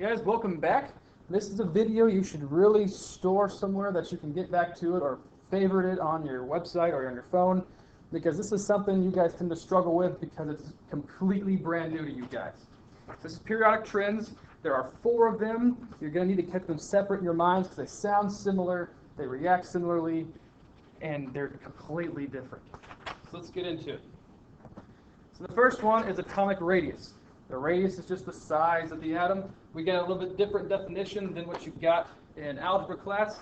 Hey guys, welcome back. This is a video you should really store somewhere that you can get back to it or favorite it on your website or on your phone, because this is something you guys tend to struggle with because it's completely brand new to you guys. This is periodic trends. There are 4 of them. You're going to need to keep them separate in your minds because they sound similar, they react similarly, and they're completely different. So let's get into it. So the first one is atomic radius. The radius is just the size of the atom. We get a little bit different definition than what you got in algebra class.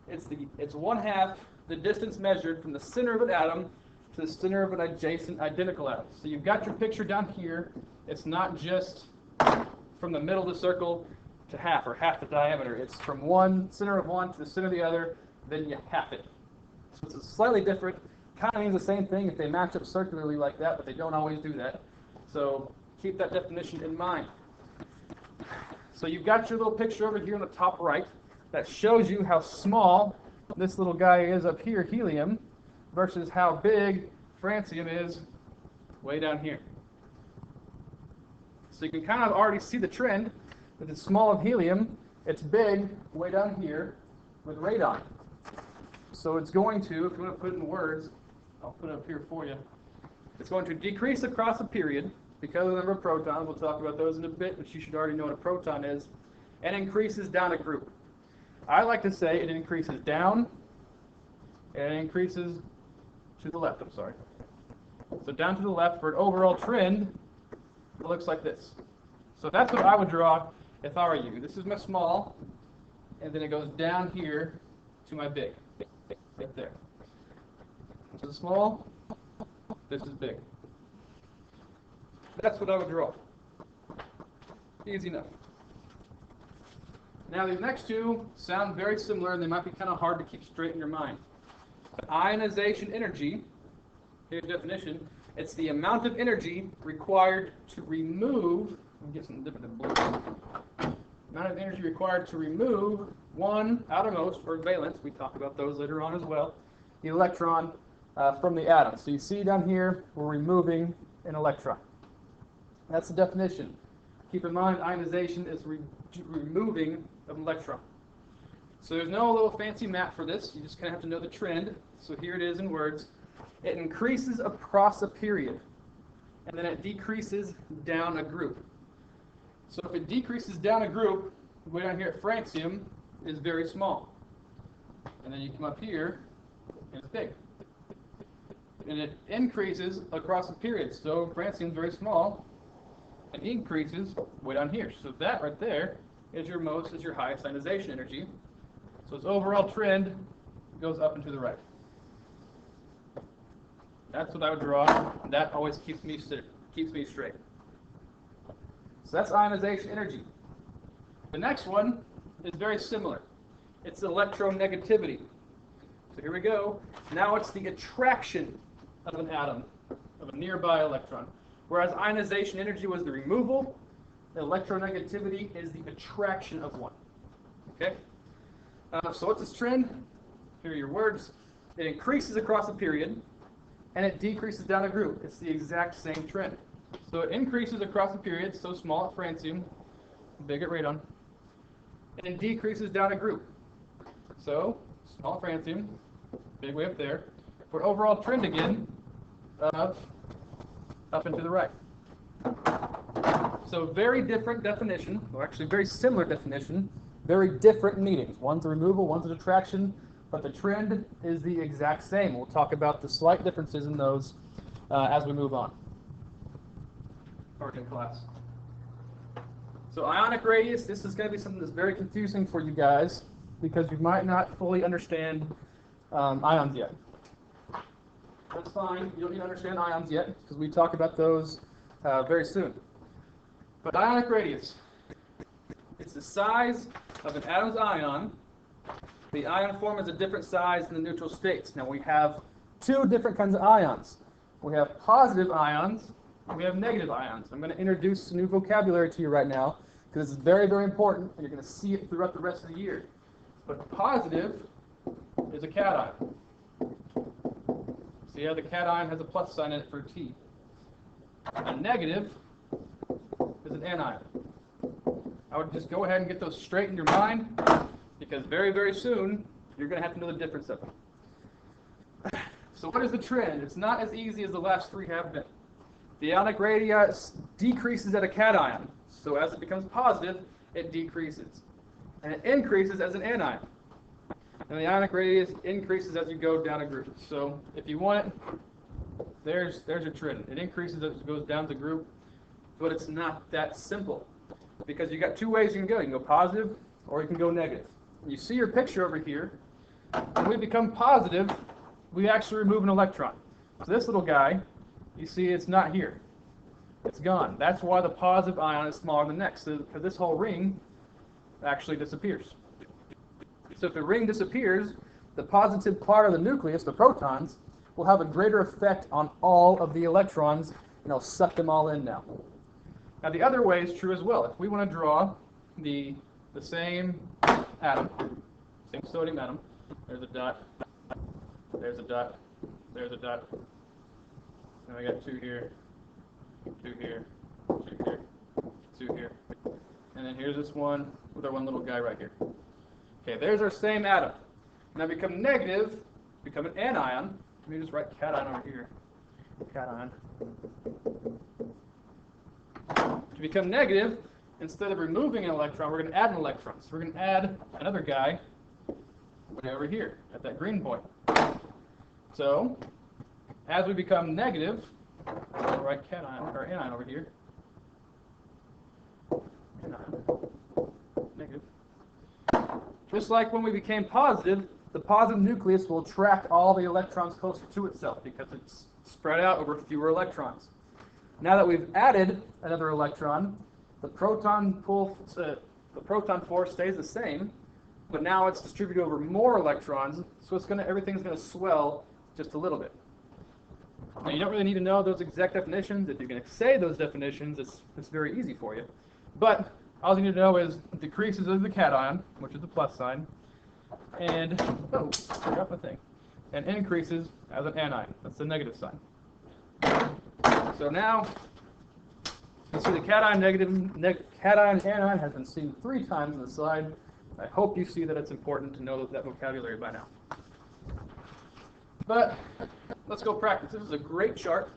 It's 1/2 the distance measured from the center of an atom to the center of an adjacent identical atom. So you've got your picture down here. It's not just from the middle of the circle to half, or half the diameter. It's from one center of one to the center of the other, then you half it. So it's slightly different. Kind of means the same thing if they match up circularly like that, but they don't always do that. So keep that definition in mind. So you've got your little picture over here on the top right that shows you how small this little guy is up here, helium, versus how big francium is way down here. So you can kind of already see the trend. With it's small of helium, it's big way down here with radon. So it's going to, if you want to put it in words, I'll put it up here for you. It's going to decrease across a period because of the number of protons. We'll talk about those in a bit, but you should already know what a proton is. And increases down a group. I like to say it increases down and it increases to the left. I'm sorry. So down to the left for an overall trend, it looks like this. So that's what I would draw if I were you. This is my small, and then it goes down here to my big, right there. So small, this is big. That's what I would draw. Easy enough. Now these next two sound very similar, and they might be kind of hard to keep straight in your mind. But ionization energy, here's the definition, it's the amount of energy required to remove, let me get something different than blue. Amount of energy required to remove one outermost, or valence, we talk about those later on as well, the electron from the atom. So you see down here, we're removing an electron. That's the definition. Keep in mind, ionization is removing an electron. So there's no little fancy map for this. You just kind of have to know the trend. So here it is in words. It increases across a period, and then it decreases down a group. So if it decreases down a group, way down here at francium is very small. And then you come up here, and it's big. And it increases across a period. So francium is very small. It increases way down here. So that right there is your highest ionization energy. So its overall trend goes up and to the right. That's what I would draw. That always keeps me straight. So that's ionization energy. The next one is very similar. It's electronegativity. So here we go. Now it's the attraction of an atom, of a nearby electron. Whereas ionization energy was the removal, the electronegativity is the attraction of one. Okay? So what's this trend? Here are your words. It increases across a period, and it decreases down a group. It's the exact same trend. So it increases across a period, so small at francium, big at radon, and it decreases down a group. So small at francium, big way up there, for an overall trend again of up and to the right. So very different definition, or actually very similar definition, very different meanings. One's a removal, one's an attraction, but the trend is the exact same. We'll talk about the slight differences in those as we move on. In class. So ionic radius, this is going to be something that's very confusing for you guys because you might not fully understand ions yet. That's fine. You don't need to understand ions yet because we talk about those very soon. But ionic radius, it's the size of an atom's ion. The ion form is a different size than the neutral states. Now we have 2 different kinds of ions. We have positive ions and we have negative ions. I'm going to introduce some new vocabulary to you right now because this is very, very important and you're going to see it throughout the rest of the year. But positive is a cation. See how the cation has a plus sign in it for T. A negative is an anion. I would just go ahead and get those straight in your mind, because very, very soon, you're going to have to know the difference of them. So what is the trend? It's not as easy as the last three have been. The ionic radius decreases at a cation. So as it becomes positive, it decreases. And it increases as an anion. And the ionic radius increases as you go down a group. So if you want it, there's a trend. It increases as it goes down the group, but it's not that simple. Because you got two ways you can go. You can go positive or you can go negative. You see your picture over here. When we become positive, we actually remove an electron. So this little guy, you see it's not here. It's gone. That's why the positive ion is smaller than the next. So this whole ring actually disappears. So if the ring disappears, the positive part of the nucleus, the protons, will have a greater effect on all of the electrons, and it'll suck them all in now. Now the other way is true as well. If we want to draw the same atom, same sodium atom, there's a dot, there's a dot, there's a dot, and we got two here, two here, two here, two here, and then here's this one with our one little guy right here. Okay, there's our same atom. Now become negative, become an anion. Let me just write cation over here. Cation. To become negative, instead of removing an electron, we're going to add an electron. So we're going to add another guy way over here at that green point. So as we become negative, I'll write cation or anion over here. Anion. Negative. Just like when we became positive, the positive nucleus will attract all the electrons closer to itself because it's spread out over fewer electrons. Now that we've added another electron, the proton force stays the same, but now it's distributed over more electrons, so everything's going to swell just a little bit. Now you don't really need to know those exact definitions. If you're going to say those definitions, it's very easy for you. But all you need to know is decreases as the cation, which is the plus sign, and forgot my thing, and increases as an anion. That's the negative sign. So now you see the cation anion has been seen 3 times on the slide. I hope you see that it's important to know that vocabulary by now. But let's go practice. This is a great chart.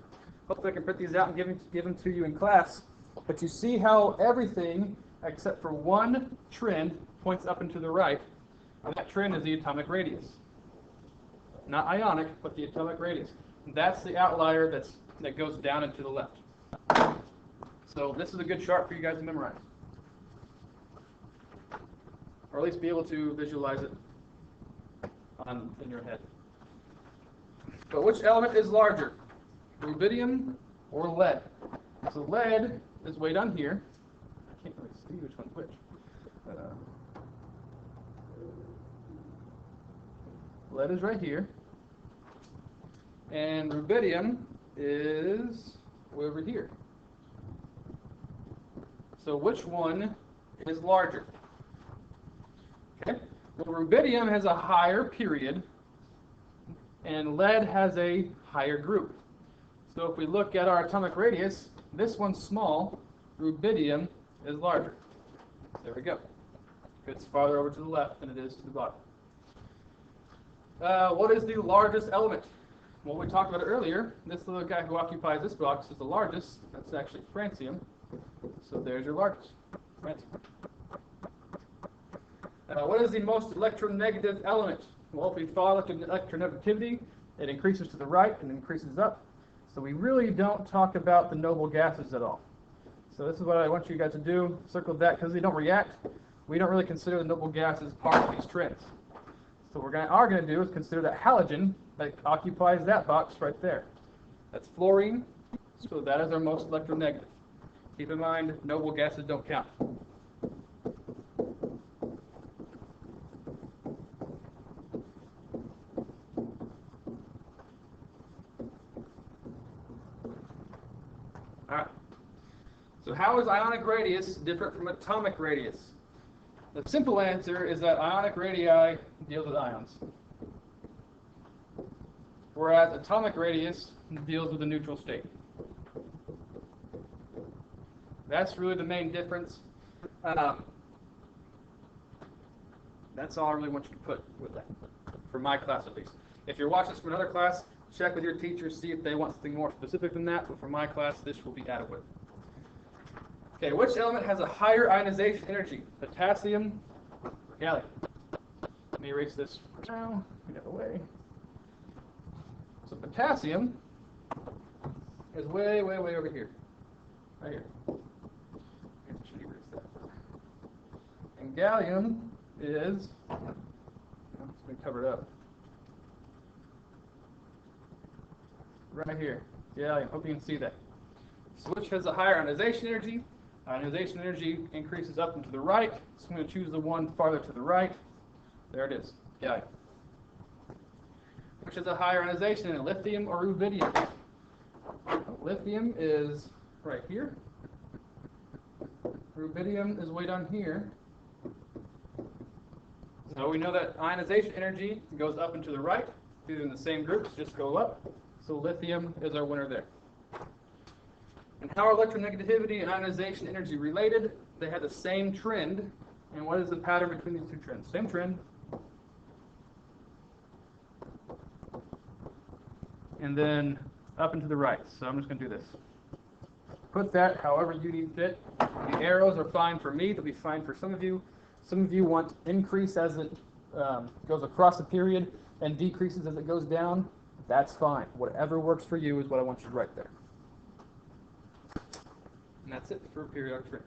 Hopefully I can print these out and give them to you in class. But you see how everything except for one trend points up and to the right, and that trend is the atomic radius. Not ionic, but the atomic radius. That's the outlier that goes down and to the left. So this is a good chart for you guys to memorize. Or at least be able to visualize it in your head. But which element is larger? Rubidium or lead? So lead is way down here. I can't really see which one's which. Lead is right here. And rubidium is way over here. So which one is larger? Okay. Well, rubidium has a higher period, and lead has a higher group. So if we look at our atomic radius, this one's small, rubidium is larger. There we go. It's farther over to the left than it is to the bottom. What is the largest element? Well, we talked about it earlier. This little guy who occupies this box is the largest. That's actually francium. So there's your largest, francium. What is the most electronegative element? Well, if we follow electronegativity, it increases to the right and increases up. So we really don't talk about the noble gases at all. So this is what I want you guys to do. Circle that because they don't react. We don't really consider the noble gases part of these trends. So what we are going to do is consider that halogen that occupies that box right there. That's fluorine. So that is our most electronegative. Keep in mind, noble gases don't count. Alright. So how is ionic radius different from atomic radius? The simple answer is that ionic radii deals with ions, whereas atomic radius deals with the neutral state. That's really the main difference. That's all I really want you to put with that, for my class at least. If you're watching this from another class, check with your teacher, see if they want something more specific than that, but for my class, this will be adequate. Okay, which element has a higher ionization energy? Potassium or gallium? Let me erase this for now, get out of the way. So potassium is way, way, way over here. Right here. Should erase that. And gallium is, it's been covered up. Right here. Gallium. Hope you can see that. So which has a higher ionization energy? Ionization energy increases up and to the right. So I'm going to choose the one farther to the right. There it is. Gallium. Which has a higher ionization energy, lithium or rubidium? Lithium is right here. Rubidium is way down here. So we know that ionization energy goes up and to the right. These are in the same groups, just go up. So lithium is our winner there. And how are electronegativity and ionization energy related? They have the same trend. And what is the pattern between these two trends? Same trend. And then up and to the right. So I'm just going to do this. Put that however you need fit. The arrows are fine for me. They'll be fine for some of you. Some of you want increase as it goes across the period and decreases as it goes down. That's fine. Whatever works for you is what I want you to write there. And that's it for periodic trends.